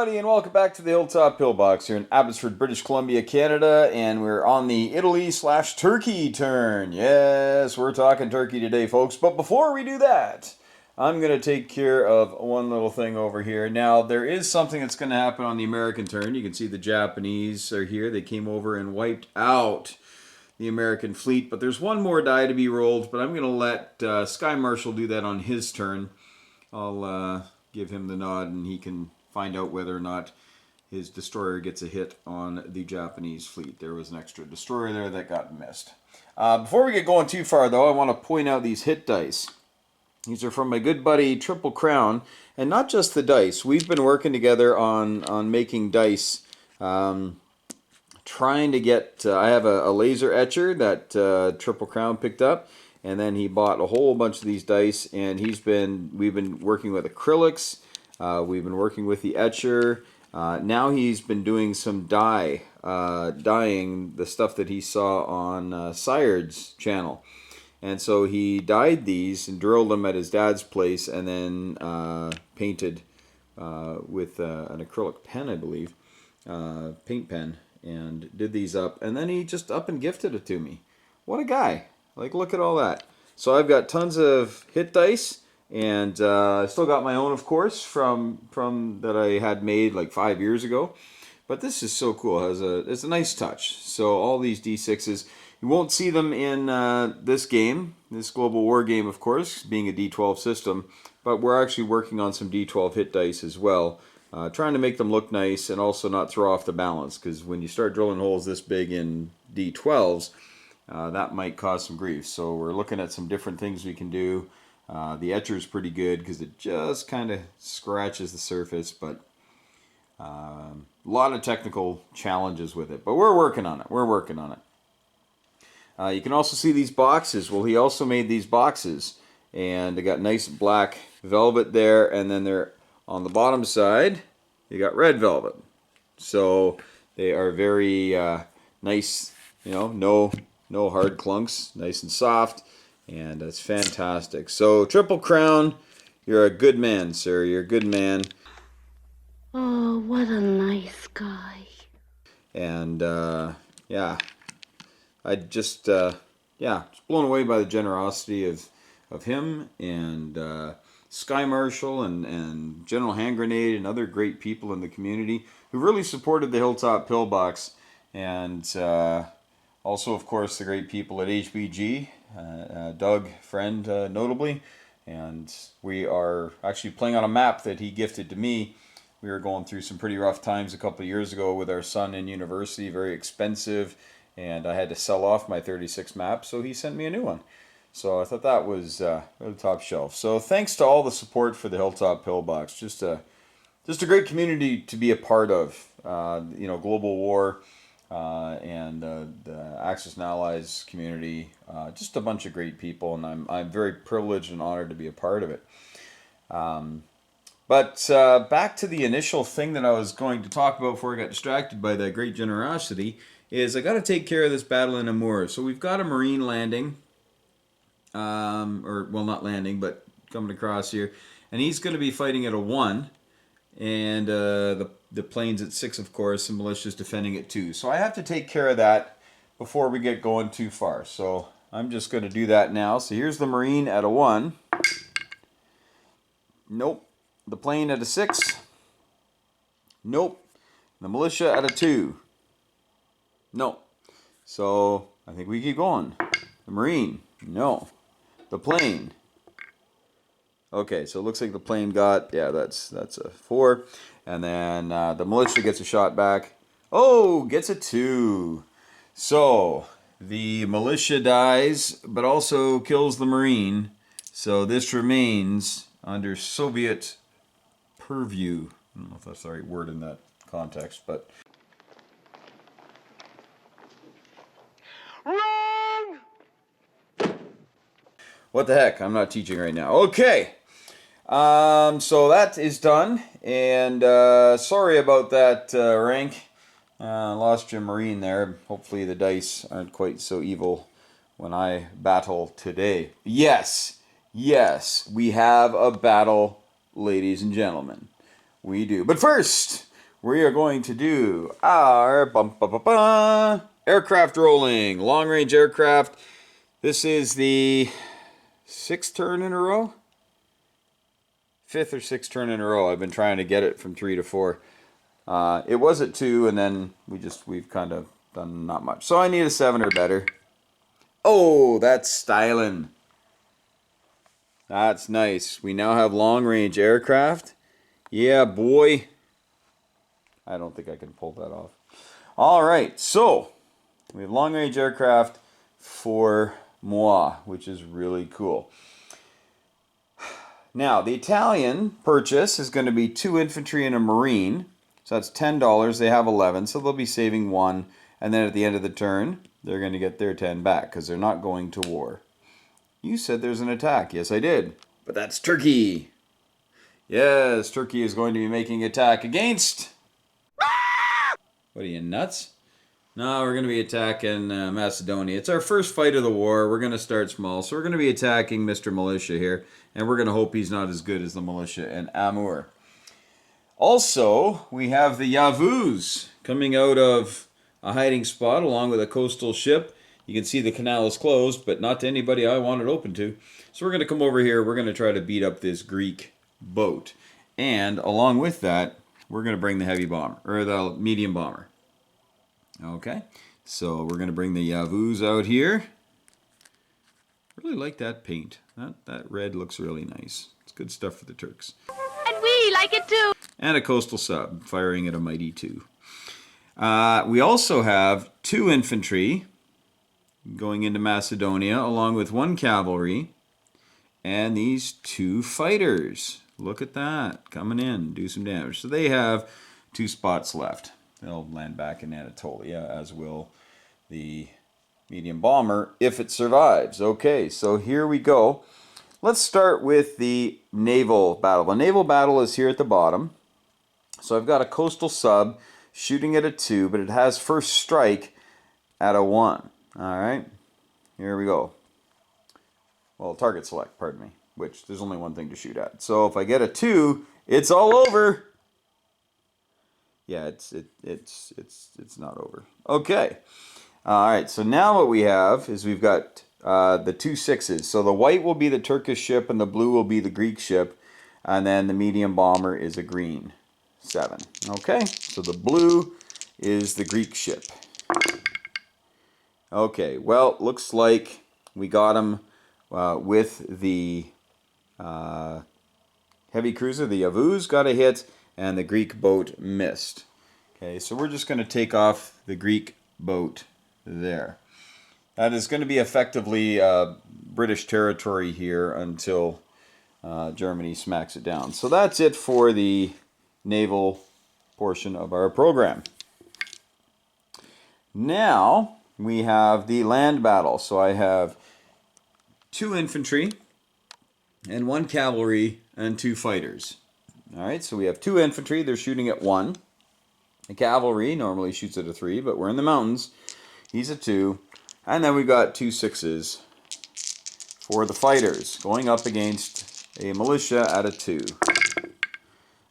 everybody, and welcome back to the Hilltop Pillbox here in Abbotsford, British Columbia, Canada, and we're on the Italy/Turkey turn. Yes, we're talking turkey today, folks. But before we do that, I'm going to take care of one little thing over here. Now, there is something that's going to happen on the American turn. You can see the Japanese are here. They came over and wiped out the American fleet, but there's one more die to be rolled, but I'm going to let Sky Marshal do that on his turn. I'll give him the nod and he can find out whether or not his destroyer gets a hit on the Japanese fleet. There was an extra destroyer there that got missed. Before we get going too far, though, I want to point out these hit dice. These are from my good buddy Triple Crown, and not just the dice. We've been working together on making dice, trying to get... I have a laser etcher that Triple Crown picked up, and then he bought a whole bunch of these dice, and we've been working with acrylics. We've been working with the etcher. Now he's been doing some dyeing the stuff that he saw on Sired's channel. And so he dyed these and drilled them at his dad's place and then painted with an acrylic pen, I believe, paint pen, and did these up. And then he just up and gifted it to me. What a guy. Like, look at all that. So I've got tons of hit dice. And I still got my own, of course, from that I had made like 5 years ago. But this is so cool. It's a nice touch. So all these D6s, you won't see them in this game, this Global War game, of course, being a D12 system. But we're actually working on some D12 hit dice as well, trying to make them look nice and also not throw off the balance. Because when you start drilling holes this big in D12s, that might cause some grief. So we're looking at some different things we can do. The etcher is pretty good because it just kind of scratches the surface, but a lot of technical challenges with it. But we're working on it. We're working on it. You can also see these boxes. Well, he also made these boxes, and they got nice black velvet there, and then they're on the bottom side, you got red velvet. So they are very nice. You know, no hard clunks, nice and soft. And that's fantastic. So, Triple Crown, you're a good man, sir. You're a good man. Oh, what a nice guy. And, yeah. I just blown away by the generosity of him and Sky Marshal and General Hand Grenade and other great people in the community who really supported the Hilltop Pillbox. And also, of course, the great people at HBG. Doug, friend, notably, and we are actually playing on a map that he gifted to me. We were going through some pretty rough times a couple of years ago with our son in university, very expensive, and I had to sell off my 36 map, so he sent me a new one. So I thought that was really top shelf. So thanks to all the support for the Hilltop Pillbox. Just a great community to be a part of. Global War. And the Axis and Allies community, just a bunch of great people, and I'm very privileged and honored to be a part of it. But back to the initial thing that I was going to talk about before I got distracted by the great generosity, is I got to take care of this battle in Namur. So we've got a Marine landing, not landing, but coming across here, and he's going to be fighting at a 1. And the plane's at 6, of course, and militia's defending at 2. So I have to take care of that before we get going too far. So I'm just going to do that now. So here's the Marine at a 1. Nope. The plane at a 6. Nope. The militia at a 2. Nope. So I think we keep going. The Marine. No. The plane. Okay, so it looks like the plane got, that's a 4. And then the militia gets a shot back. Oh, gets a 2. So the militia dies, but also kills the Marine. So this remains under Soviet purview. I don't know if that's the right word in that context, but... Wrong! What the heck? I'm not teaching right now. Okay. So that is done, and sorry about that rank. Lost your Marine there. Hopefully the dice aren't quite so evil when I battle today. Yes, we have a battle, ladies and gentlemen. We do. But first, we are going to do our aircraft rolling, long range aircraft. This is the 6th turn in a row, 5th or 6th turn in a row. I've been trying to get it from 3 to 4. It was at 2, and then we've kind of done not much. So I need a 7 or better. Oh, that's styling. That's nice. We now have long range aircraft. Yeah, boy. I don't think I can pull that off. All right, so we have long range aircraft for moi, which is really cool. Now, the Italian purchase is going to be 2 infantry and a marine. So that's $10. They have 11, so they'll be saving 1. And then at the end of the turn, they're going to get their 10 back because they're not going to war. You said there's an attack. Yes, I did. But that's Turkey. Yes, Turkey is going to be making attack against... What are you, nuts? No, we're going to be attacking Macedonia. It's our first fight of the war. We're going to start small. So we're going to be attacking Mr. Militia here. And we're going to hope he's not as good as the militia in Amur. Also, we have the Yavuz coming out of a hiding spot along with a coastal ship. You can see the canal is closed, but not to anybody I want it open to. So we're going to come over here. We're going to try to beat up this Greek boat. And along with that, we're going to bring the heavy bomber, or the medium bomber. Okay, so we're going to bring the Yavuz out here. Really like that paint. That red looks really nice. It's good stuff for the Turks. And we like it too. And a coastal sub, firing at a mighty 2. We also have 2 infantry going into Macedonia, along with 1 cavalry, and these 2 fighters. Look at that, coming in, do some damage. So they have 2 spots left. They'll land back in Anatolia, as will the medium bomber, if it survives. Okay, so here we go. Let's start with the naval battle. The naval battle is here at the bottom. So I've got a coastal sub shooting at a 2, but it has first strike at a 1. All right, here we go. Well, target select, pardon me, which there's only one thing to shoot at. So if I get a 2, it's all over. Yeah, it's not over. Okay. All right, so now what we have is we've got the 2 6s. So the white will be the Turkish ship and the blue will be the Greek ship. And then the medium bomber is a green 7. Okay, so the blue is the Greek ship. Okay, well, looks like we got him with the heavy cruiser. The Yavuz got a hit and the Greek boat missed. Okay, so we're just going to take off the Greek boat there. That is going to be effectively British territory here until Germany smacks it down. So that's it for the naval portion of our program. Now we have the land battle. So I have 2 infantry and 1 cavalry and 2 fighters. All right, so we have 2 infantry. They're shooting at 1. The cavalry normally shoots at a 3, but we're in the mountains. He's a 2. And then we've got 2 6s for the fighters going up against a militia at a 2.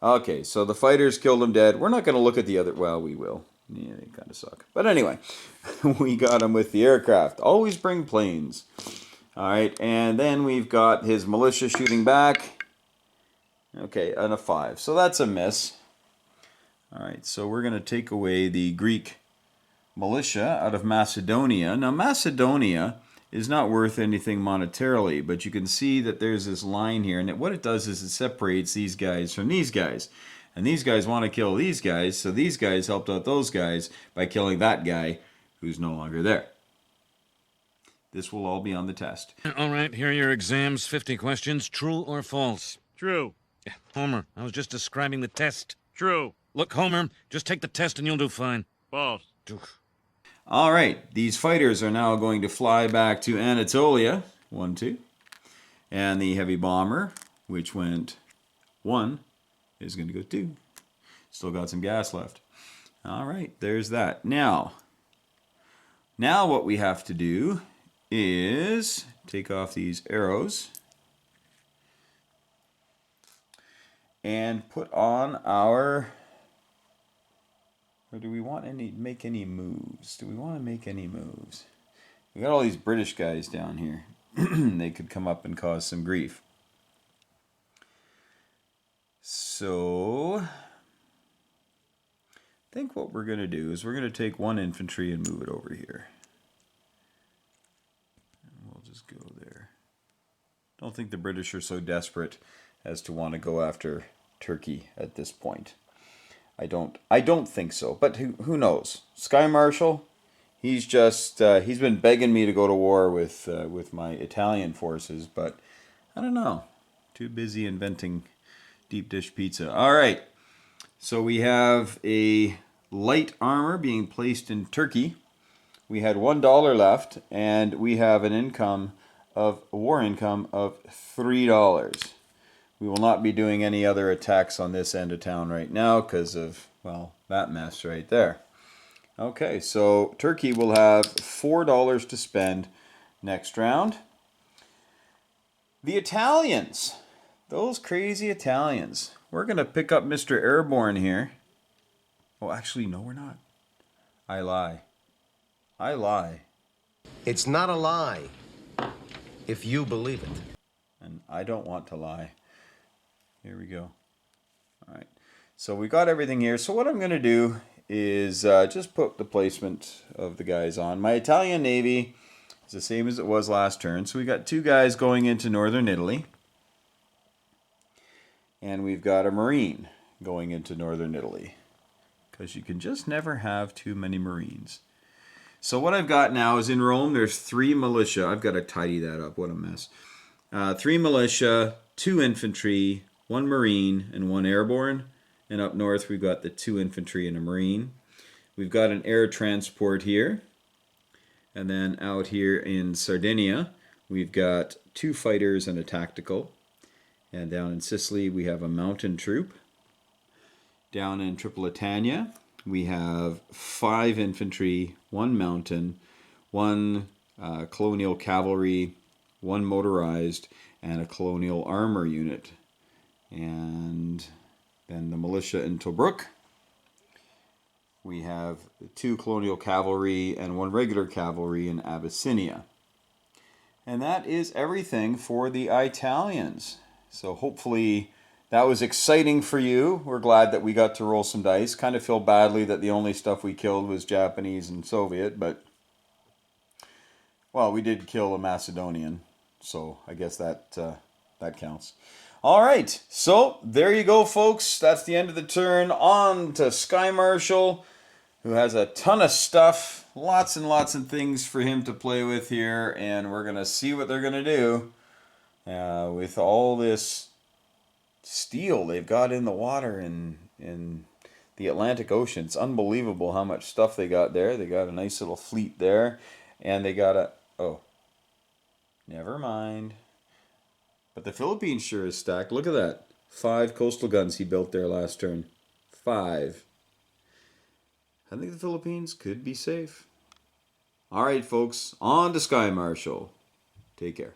Okay, so the fighters killed him dead. We're not going to look at the other... Well, we will. Yeah, they kind of suck. But anyway, we got him with the aircraft. Always bring planes. All right, and then we've got his militia shooting back. Okay, and a 5. So that's a miss. All right, so we're going to take away the Greek militia out of Macedonia. Now, Macedonia is not worth anything monetarily, but you can see that there's this line here, and what it does is it separates these guys from these guys. And these guys want to kill these guys, so these guys helped out those guys by killing that guy who's no longer there. This will all be on the test. All right, here are your exams. 50 questions. True or false? True. Homer, I was just describing the test. True. Look, Homer, just take the test and you'll do fine. False. All right, these fighters are now going to fly back to Anatolia. 1, 2. And the heavy bomber, which went 1, is going to go 2. Still got some gas left. All right, there's that. Now what we have to do is take off these arrows and put on our Or do we want make any moves? Do we want to make any moves? We got all these British guys down here. They could come up and cause some grief. So, I think what we're going to do is we're going to take one infantry and move it over here. And we'll just go there. Don't think the British are so desperate as to want to go after Turkey at this point. I don't think so, but who knows? Sky Marshal, he's just he's been begging me to go to war with my Italian forces, but I don't know. Too busy inventing deep dish pizza. All right. So we have a light armor being placed in Turkey. We had $1 left, and we have an income of a war income of $3. We will not be doing any other attacks on this end of town right now because of, well, that mess right there. Okay, so Turkey will have $4 to spend next round. The Italians, those crazy Italians. We're going to pick up Mr. Airborne here. Oh, actually, no, we're not. I lie. I lie. It's not a lie, if you believe it. And I don't want to lie. Here we go. All right. So we got everything here. So what I'm going to do is just put the placement of the guys on. My Italian Navy is the same as it was last turn. So we got 2 guys going into northern Italy. And we've got a Marine going into northern Italy. Because you can just never have too many Marines. So what I've got now is in Rome, there's 3 militia. I've got to tidy that up. What a mess. 3 militia, 2 infantry, 1 Marine, and 1 airborne. And up north, we've got the 2 infantry and a Marine. We've got an air transport here. And then out here in Sardinia, we've got 2 fighters and a tactical. And down in Sicily, we have a mountain troop. Down in Tripolitania, we have 5 infantry, 1 mountain, 1 colonial cavalry, 1 motorized, and a colonial armor unit. And then the militia in Tobruk, we have 2 colonial cavalry and 1 regular cavalry in Abyssinia. And that is everything for the Italians. So hopefully that was exciting for you. We're glad that we got to roll some dice. Kind of feel badly that the only stuff we killed was Japanese and Soviet, but well, we did kill a Macedonian, so I guess that counts. All right, so there you go, folks. That's the end of the turn. On to Sky Marshal, who has a ton of stuff, lots and lots of things for him to play with here, and we're gonna see what they're gonna do with all this steel they've got in the water in the Atlantic Ocean. It's unbelievable how much stuff they got there. They got a nice little fleet there, and they got a, oh, never mind. But the Philippines sure is stacked. Look at that. 5 coastal guns he built there last turn. 5. I think the Philippines could be safe. All right, folks, on to Sky Marshal. Take care.